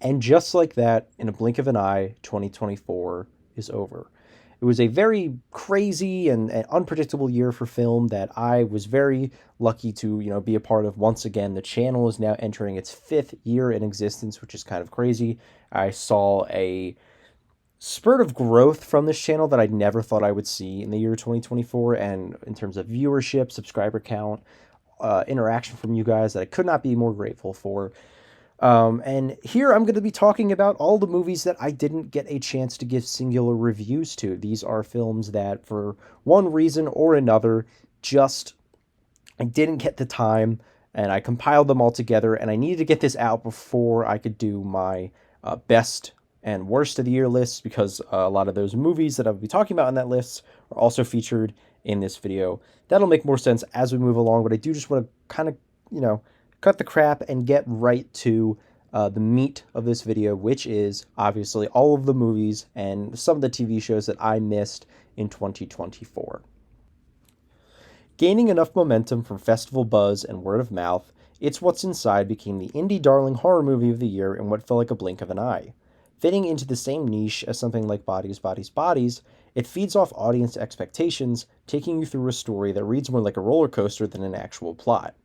And just like that, in a blink of an eye, 2024 is over. It was a very crazy and unpredictable year for film that I was very lucky to, be a part of. Once again, the channel is now entering its fifth year in existence, which is kind of crazy. I saw a spurt of growth from this channel that I never thought I would see in the year 2024, and in terms of viewership, subscriber count, interaction from you guys that I could not be more grateful for. And here I'm going to be talking about all the movies that I didn't get a chance to give singular reviews to. These are films that, for one reason or another, just I didn't get the time, and I compiled them all together, and I needed to get this out before I could do my best and worst of the year lists, because a lot of those movies that I'll be talking about in that list are also featured in this video. That'll make more sense as we move along, but I do just want to kind of, cut the crap and get right to the meat of this video, which is obviously all of the movies and some of the TV shows that I missed in 2024. Gaining enough momentum from festival buzz and word of mouth, It's What's Inside became the indie darling horror movie of the year in what felt like a blink of an eye. Fitting into the same niche as something like Bodies, Bodies, Bodies, it feeds off audience expectations, taking you through a story that reads more like a roller coaster than an actual plot,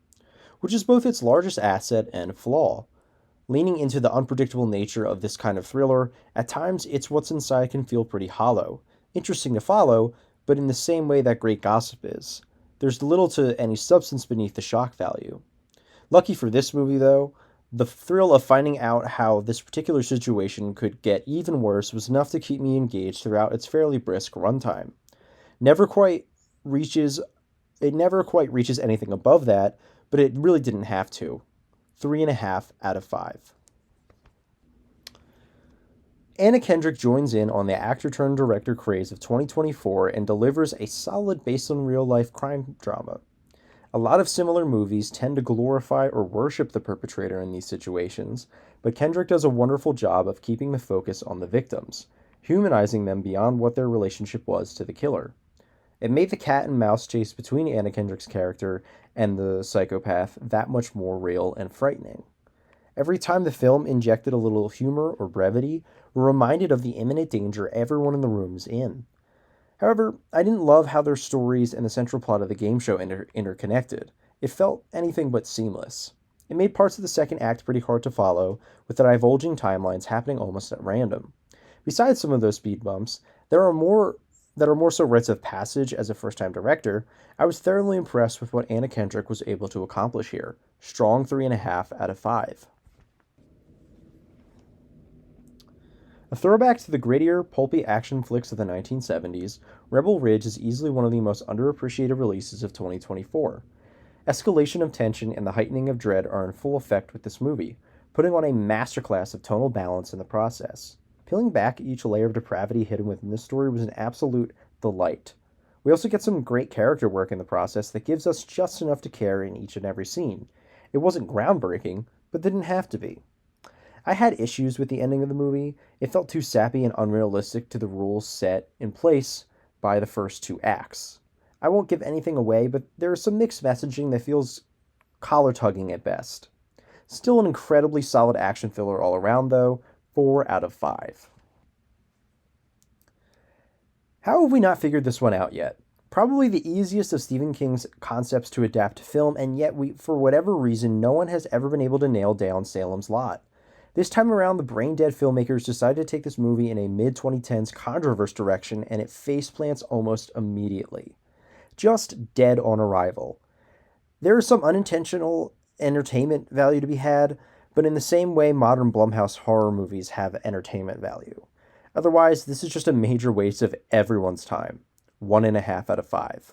which is both its largest asset and flaw. Leaning into the unpredictable nature of this kind of thriller, at times It's What's Inside can feel pretty hollow. Interesting to follow, but in the same way that great gossip is. There's little to any substance beneath the shock value. Lucky for this movie, though, the thrill of finding out how this particular situation could get even worse was enough to keep me engaged throughout its fairly brisk runtime. Never quite reaches it never quite reaches anything above that, but it really didn't have to. 3.5 out of 5. Anna Kendrick joins in on the actor-turned-director craze of 2024 and delivers a solid based-on-real-life crime drama. A lot of similar movies tend to glorify or worship the perpetrator in these situations, but Kendrick does a wonderful job of keeping the focus on the victims, humanizing them beyond what their relationship was to the killer. It made the cat and mouse chase between Anna Kendrick's character and the psychopath that much more real and frightening. Every time the film injected a little humor or brevity, we're reminded of the imminent danger everyone in the room is in. However, I didn't love how their stories and the central plot of the game show interconnected. It felt anything but seamless. It made parts of the second act pretty hard to follow, with the divulging timelines happening almost at random. Besides some of those speed bumps, there are more that are more so rites of passage. As a first-time director, I was thoroughly impressed with what Anna Kendrick was able to accomplish here. Strong 3.5 out of 5. A throwback to the grittier, pulpy action flicks of the 1970s, Rebel Ridge is easily one of the most underappreciated releases of 2024. Escalation of tension and the heightening of dread are in full effect with this movie, putting on a masterclass of tonal balance in the process. Peeling back each layer of depravity hidden within this story was an absolute delight. We also get some great character work in the process that gives us just enough to care in each and every scene. It wasn't groundbreaking, but didn't have to be. I had issues with the ending of the movie. It felt too sappy and unrealistic to the rules set in place by the first two acts. I won't give anything away, but there is some mixed messaging that feels collar-tugging at best. Still an incredibly solid action filler all around, though. 4 out of 5. How have we not figured this one out yet? Probably the easiest of Stephen King's concepts to adapt to film, and yet for whatever reason, no one has ever been able to nail down Salem's Lot. This time around, the brain-dead filmmakers decided to take this movie in a mid-2010s controverse direction, and it faceplants almost immediately. Just dead on arrival. There is some unintentional entertainment value to be had, but in the same way modern Blumhouse horror movies have entertainment value. Otherwise, this is just a major waste of everyone's time. 1.5 out of 5.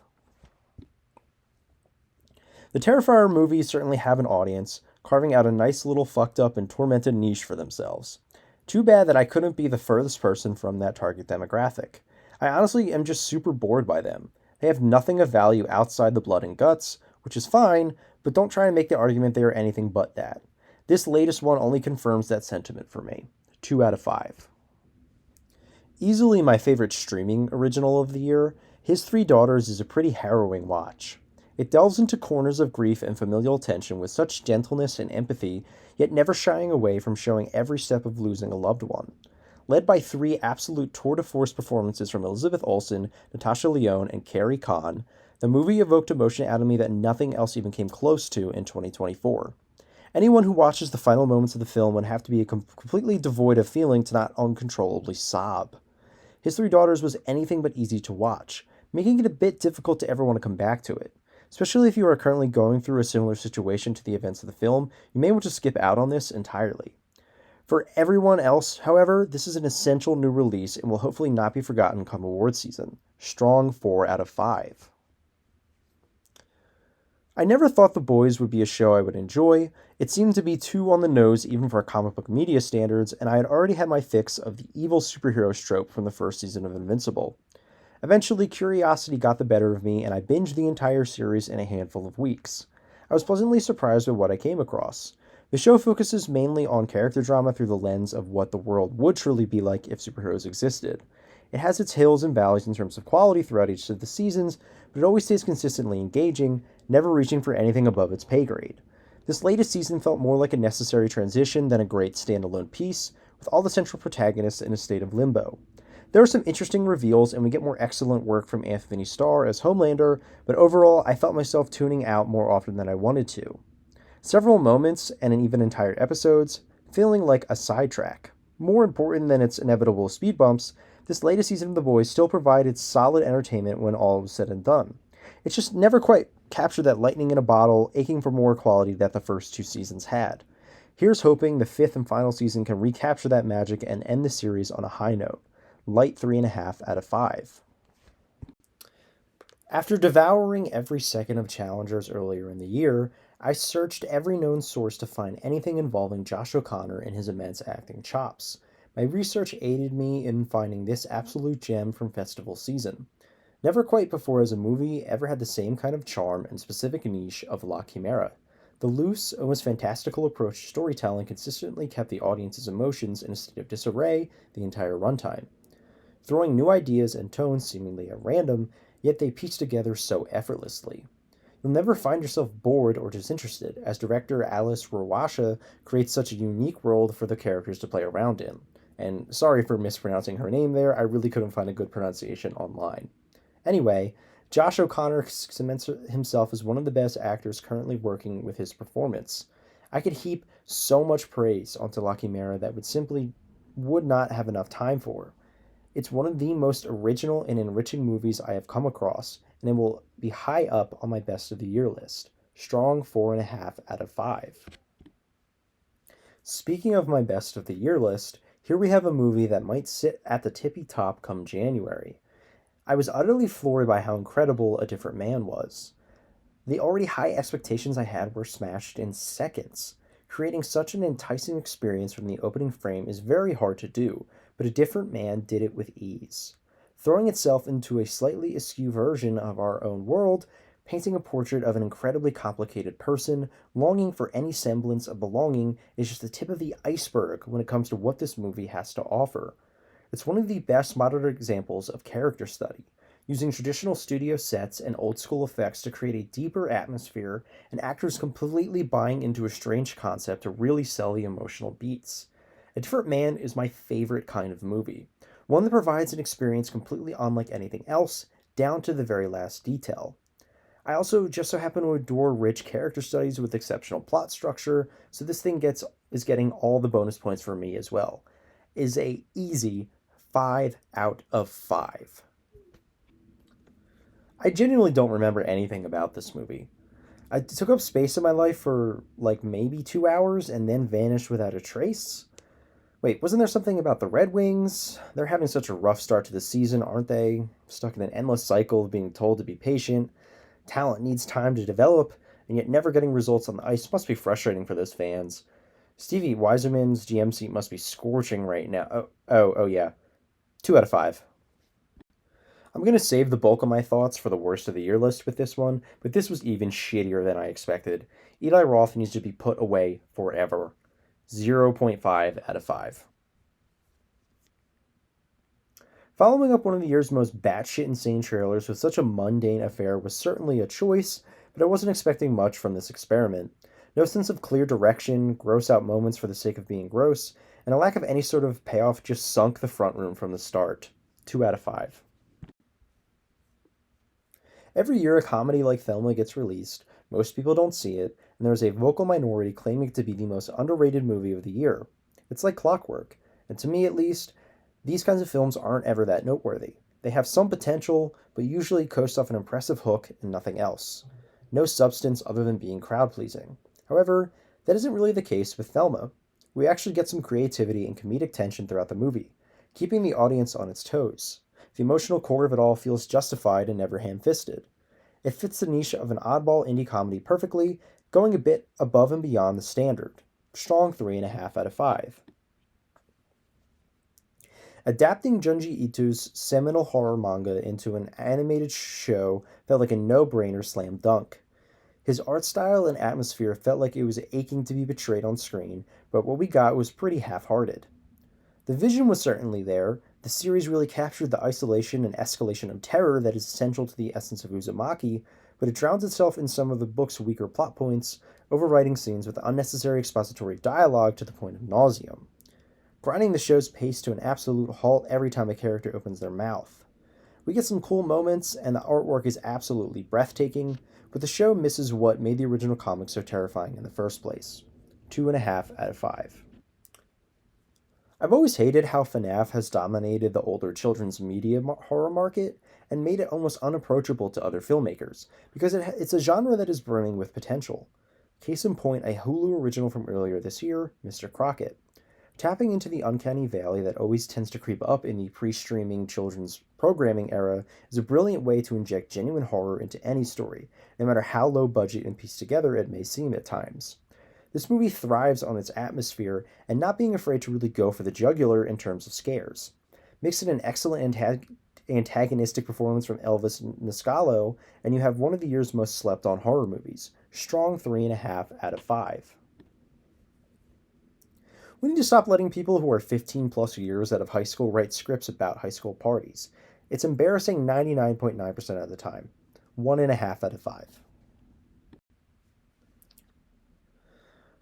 The Terrifier movies certainly have an audience, carving out a nice little fucked up and tormented niche for themselves. Too bad that I couldn't be the furthest person from that target demographic. I honestly am just super bored by them. They have nothing of value outside the blood and guts, which is fine, but don't try and make the argument they are anything but that. This latest one only confirms that sentiment for me. 2 out of 5. Easily my favorite streaming original of the year, His Three Daughters is a pretty harrowing watch. It delves into corners of grief and familial tension with such gentleness and empathy, yet never shying away from showing every step of losing a loved one. Led by three absolute tour de force performances from Elizabeth Olsen, Natasha Lyonne, and Carrie Conn, the movie evoked emotion out of me that nothing else even came close to in 2024. Anyone who watches the final moments of the film would have to be completely devoid of feeling to not uncontrollably sob. His Three Daughters was anything but easy to watch, making it a bit difficult to ever want to come back to it. Especially if you are currently going through a similar situation to the events of the film, you may want to skip out on this entirely. For everyone else, however, this is an essential new release and will hopefully not be forgotten come award season. Strong 4 out of 5. I never thought The Boys would be a show I would enjoy. It seemed to be too on the nose even for comic book media standards, and I had already had my fix of the evil superhero trope from the first season of Invincible. Eventually, curiosity got the better of me, and I binged the entire series in a handful of weeks. I was pleasantly surprised with what I came across. The show focuses mainly on character drama through the lens of what the world would truly be like if superheroes existed. It has its hills and valleys in terms of quality throughout each of the seasons, but it always stays consistently engaging, never reaching for anything above its pay grade. This latest season felt more like a necessary transition than a great standalone piece, with all the central protagonists in a state of limbo. There are some interesting reveals, and we get more excellent work from Anthony Starr as Homelander, but overall, I felt myself tuning out more often than I wanted to. Several moments, and even entire episodes, feeling like a sidetrack. More important than its inevitable speed bumps, this latest season of The Boys still provided solid entertainment when all was said and done. It's just never quite captured that lightning in a bottle, aching for more quality that the first two seasons had. Here's hoping the fifth and final season can recapture that magic and end the series on a high note. Light 3.5 out of 5. After devouring every second of Challengers earlier in the year, I searched every known source to find anything involving Josh O'Connor and his immense acting chops. My research aided me in finding this absolute gem from festival season. Never quite before has a movie ever had the same kind of charm and specific niche of La Chimera. The loose, almost fantastical approach to storytelling consistently kept the audience's emotions in a state of disarray the entire runtime, throwing new ideas and tones seemingly at random, yet they piece together so effortlessly. You'll never find yourself bored or disinterested, as director Alice Rowasha creates such a unique world for the characters to play around in. And sorry for mispronouncing her name there, I really couldn't find a good pronunciation online. Anyway, Josh O'Connor cements himself as one of the best actors currently working with his performance. I could heap so much praise onto La Chimera that would not have enough time for. It's one of the most original and enriching movies I have come across, and it will be high up on my best of the year list. Strong 4.5 out of 5. Speaking of my best of the year list, here we have a movie that might sit at the tippy top come January. I was utterly floored by how incredible A Different Man was. The already high expectations I had were smashed in seconds. Creating such an enticing experience from the opening frame is very hard to do, but A Different Man did it with ease. Throwing itself into a slightly askew version of our own world, painting a portrait of an incredibly complicated person, longing for any semblance of belonging is just the tip of the iceberg when it comes to what this movie has to offer. It's one of the best modern examples of character study, using traditional studio sets and old school effects to create a deeper atmosphere and actors completely buying into a strange concept to really sell the emotional beats. A Different Man is my favorite kind of movie, one that provides an experience completely unlike anything else, down to the very last detail. I also just so happen to adore rich character studies with exceptional plot structure, so this thing is getting all the bonus points for me as well. Is a easy 5 out of 5. I genuinely don't remember anything about this movie. I took up space in my life for like maybe 2 hours and then vanished without a trace. Wait, wasn't there something about the Red Wings? They're having such a rough start to the season, aren't they? Stuck in an endless cycle of being told to be patient. Talent needs time to develop, and yet never getting results on the ice must be frustrating for those fans. Stevie Weiserman's GM seat must be scorching right now. Oh yeah. 2 out of 5. I'm going to save the bulk of my thoughts for the worst of the year list with this one, but this was even shittier than I expected. Eli Roth needs to be put away forever. 0.5 out of 5. Following up one of the year's most batshit insane trailers with such a mundane affair was certainly a choice, but I wasn't expecting much from this experiment. No sense of clear direction, gross out moments for the sake of being gross, and a lack of any sort of payoff just sunk the front room from the start. 2 out of 5. Every year a comedy like Thelma gets released, most people don't see it, and there is a vocal minority claiming it to be the most underrated movie of the year. It's like clockwork, and to me at least, these kinds of films aren't ever that noteworthy. They have some potential, but usually coast off an impressive hook and nothing else. No substance other than being crowd pleasing. However, that isn't really the case with Thelma. We actually get some creativity and comedic tension throughout the movie, keeping the audience on its toes. The emotional core of it all feels justified and never ham-fisted. It fits the niche of an oddball indie comedy perfectly, going a bit above and beyond the standard. Strong 3.5 out of 5. Adapting Junji Ito's seminal horror manga into an animated show felt like a no-brainer slam dunk. His art style and atmosphere felt like it was aching to be betrayed on screen, but what we got was pretty half-hearted. The vision was certainly there. The series really captured the isolation and escalation of terror that is essential to the essence of Uzumaki, but it drowns itself in some of the book's weaker plot points, overwriting scenes with unnecessary expository dialogue to the point of nauseum, grinding the show's pace to an absolute halt every time a character opens their mouth. We get some cool moments, and the artwork is absolutely breathtaking, but the show misses what made the original comics so terrifying in the first place. 2.5 out of 5. I've always hated how FNAF has dominated the older children's media horror market and made it almost unapproachable to other filmmakers, because it's a genre that is brimming with potential. Case in point, a Hulu original from earlier this year, Mr. Crockett. Tapping into the uncanny valley that always tends to creep up in the pre-streaming children's programming era is a brilliant way to inject genuine horror into any story, no matter how low budget and pieced together it may seem at times. This movie thrives on its atmosphere and not being afraid to really go for the jugular in terms of scares. Mix in an excellent antagonistic performance from Elvis Niscalo, and you have one of the year's most slept-on horror movies. Strong 3.5 out of 5. We need to stop letting people who are 15 plus years out of high school write scripts about high school parties. It's embarrassing 99.9% of the time. 1.5 out of 5.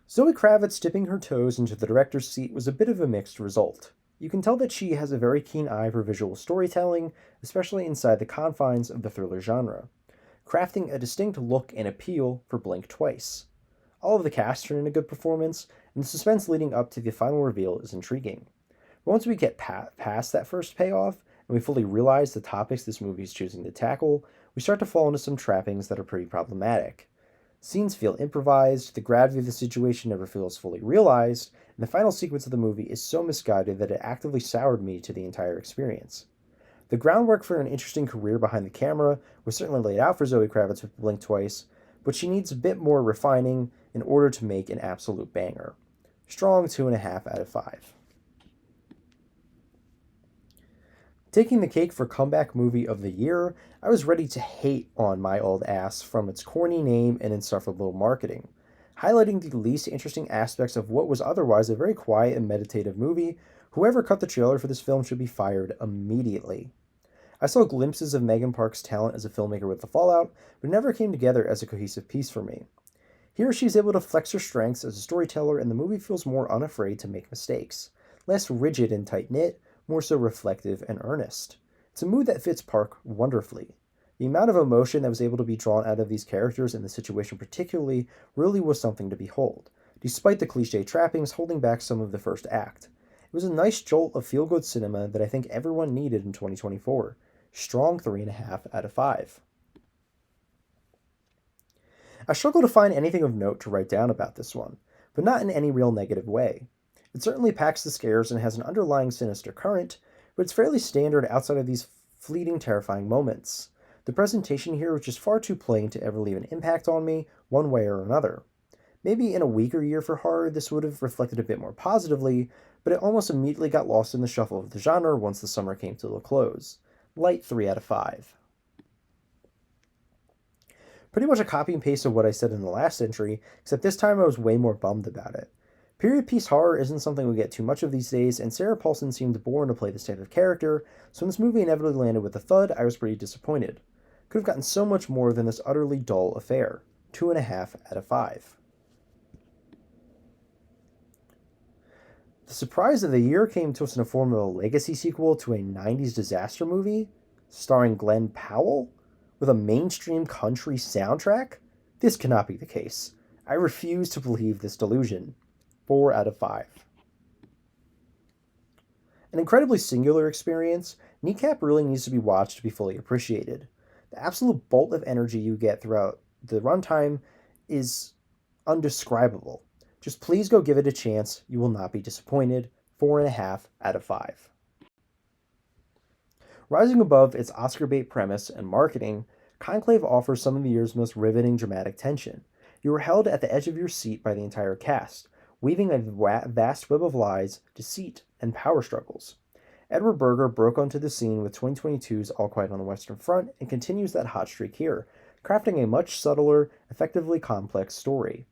Zoe Kravitz dipping her toes into the director's seat was a bit of a mixed result. You can tell that she has a very keen eye for visual storytelling, especially inside the confines of the thriller genre, crafting a distinct look and appeal for Blink Twice. All of the cast turn in a good performance, and the suspense leading up to the final reveal is intriguing. But once we get past that first payoff, and we fully realize the topics this movie is choosing to tackle, we start to fall into some trappings that are pretty problematic. Scenes feel improvised, the gravity of the situation never feels fully realized, and the final sequence of the movie is so misguided that it actively soured me to the entire experience. The groundwork for an interesting career behind the camera was certainly laid out for Zoe Kravitz with Blink Twice, but she needs a bit more refining in order to make an absolute banger. Strong 2.5 out of 5. Taking the cake for comeback movie of the year, I was ready to hate on My Old Ass from its corny name and insufferable marketing, highlighting the least interesting aspects of what was otherwise a very quiet and meditative movie. Whoever cut the trailer for this film should be fired immediately. I saw glimpses of Megan Park's talent as a filmmaker with The Fallout, but it never came together as a cohesive piece for me. Here she's able to flex her strengths as a storyteller, and the movie feels more unafraid to make mistakes, less rigid and tight-knit, more so reflective and earnest. It's a mood that fits Park wonderfully. The amount of emotion that was able to be drawn out of these characters and the situation particularly really was something to behold, despite the cliche trappings holding back some of the first act. It was a nice jolt of feel-good cinema that I think everyone needed in 2024. Strong 3.5 out of 5. I struggle to find anything of note to write down about this one, but not in any real negative way. It certainly packs the scares and has an underlying sinister current, but it's fairly standard outside of these fleeting, terrifying moments. The presentation here was just far too plain to ever leave an impact on me, one way or another. Maybe in a weaker year for horror, this would have reflected a bit more positively, but it almost immediately got lost in the shuffle of the genre once the summer came to a close. Light 3 out of 5. Pretty much a copy and paste of what I said in the last entry, except this time I was way more bummed about it. Period piece horror isn't something we get too much of these days, and Sarah Paulson seemed born to play this type of character, so when this movie inevitably landed with a thud, I was pretty disappointed. Could have gotten so much more than this utterly dull affair. 2.5 out of 5. The surprise of the year came to us in the form of a legacy sequel to a 90s disaster movie starring Glenn Powell with a mainstream country soundtrack? This cannot be the case. I refuse to believe this delusion. 4 out of 5. An incredibly singular experience, Kneecap really needs to be watched to be fully appreciated. The absolute bolt of energy you get throughout the runtime is undescribable. Just please go give it a chance. You will not be disappointed. 4.5 out of 5. Rising above its Oscar bait premise and marketing, Conclave offers some of the year's most riveting dramatic tension. You are held at the edge of your seat by the entire cast, weaving a vast web of lies, deceit, and power struggles. Edward Berger broke onto the scene with 2022's All Quiet on the Western Front and continues that hot streak here, crafting a much subtler, effectively complex story.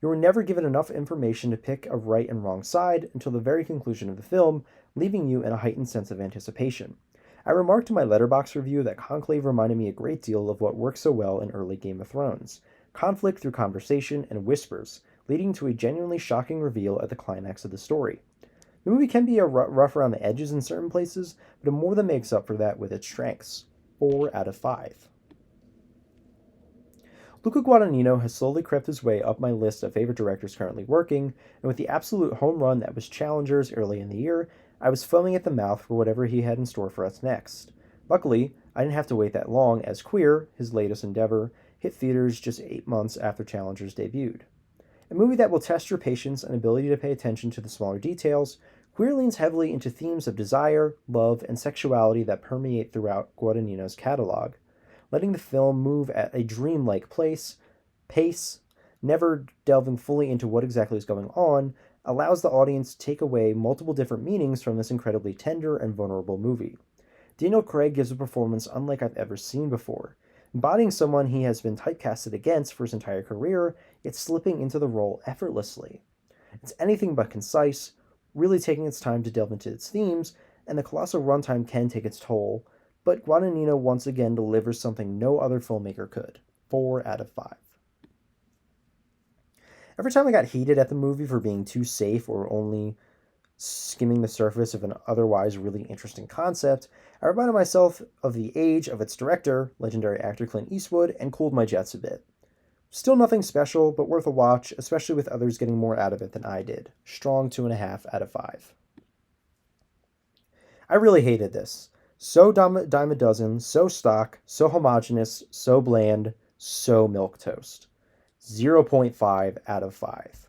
You were never given enough information to pick a right and wrong side until the very conclusion of the film, leaving you in a heightened sense of anticipation. I remarked in my Letterboxd review that Conclave reminded me a great deal of what worked so well in early Game of Thrones. Conflict through conversation and whispers, leading to a genuinely shocking reveal at the climax of the story. The movie can be rough around the edges in certain places, but it more than makes up for that with its strengths. 4 out of 5. Luca Guadagnino has slowly crept his way up my list of favorite directors currently working, and with the absolute home run that was Challengers early in the year, I was foaming at the mouth for whatever he had in store for us next. Luckily, I didn't have to wait that long, as Queer, his latest endeavor, hit theaters just 8 months after Challengers debuted. A movie that will test your patience and ability to pay attention to the smaller details, Queer leans heavily into themes of desire, love, and sexuality that permeate throughout Guadagnino's catalog, letting the film move at a dreamlike pace, never delving fully into what exactly is going on, allows the audience to take away multiple different meanings from this incredibly tender and vulnerable movie. Daniel Craig gives a performance unlike I've ever seen before, embodying someone he has been typecasted against for his entire career, yet slipping into the role effortlessly. It's anything but concise, really taking its time to delve into its themes, and the colossal runtime can take its toll, but Guadagnino once again delivers something no other filmmaker could. 4 out of 5. Every time I got heated at the movie for being too safe or only skimming the surface of an otherwise really interesting concept, I reminded myself of the age of its director, legendary actor Clint Eastwood, and cooled my jets a bit. Still nothing special, but worth a watch, especially with others getting more out of it than I did. Strong 2.5 out of 5. I really hated this. So dime a dozen, so stock, so homogenous, so bland, so milquetoast. 0.5 out of 5.